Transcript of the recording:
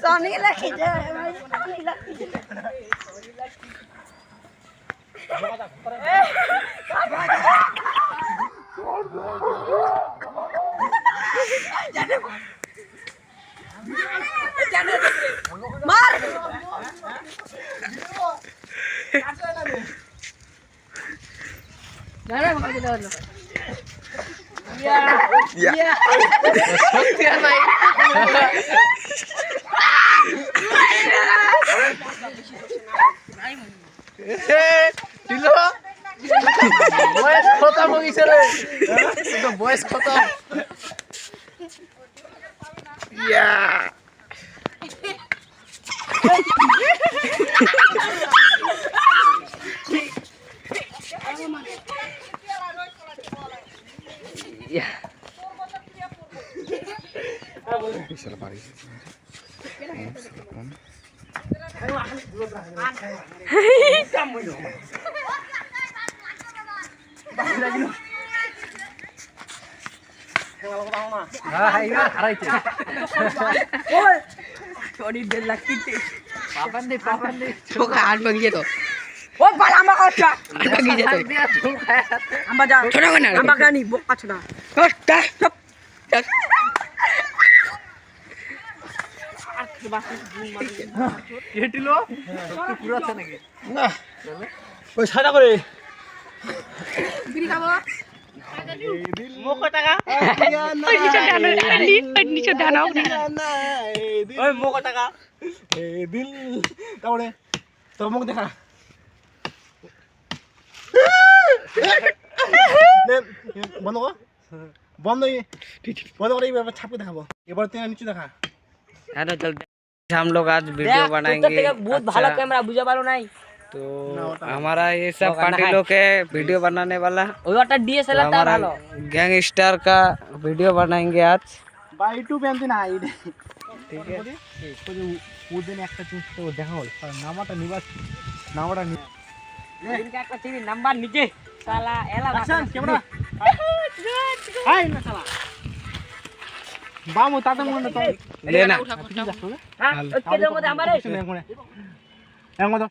Sony lagi je. Mar. Jangan makan kita dulu. Iya. Iya. Sakti naik. Dilo. Boys kota mau ngisere. Sudah boys kota. Iya. Iya. Bisa lari. Kamu dong. Ah, iya, harai itu. Oi. Kau di belak itu. Papan deh. Bukan begitu. Oh, palama kau dah. Begitu. Amba dah. Coba kan? Amba kan ni buka coba. Oh, dah. Dah. এটি লো পুরো আছে নাকি না ওই সাদা করে বিড়ি খাবো মুখ টাকা ওই নিচে দানা ওই মুখ টাকা এই দিন তাহলে তোর মুখ দেখা বন্ধ কর বন্ধ করে এবার ছাপকে দেখাবো এবার তুই নিচে দেখা हेलो चलते हम लोग आज वीडियो बनाएंगे बहुत भालो कैमरा बुझा पालो नहीं तो हमारा ये सब पार्टी लोग के वीडियो बनाने वाला ওটা ডিএসএলআর টা ভালো गैंगस्टर का वीडियो बनाएंगे आज বাই টু পেন্টি না আইডি ठीक है ওদিন একটা চুজ তো দেখা হল নামটা নিবাস নামটা इनका একটা টিভি নাম্বার নিচে শালা এলা অ্যাকশন ক্যামেরা হাই না শালা বামু তাতে মনে তো लेना হ্যাঁ ওকে মধ্যে আমারে এখন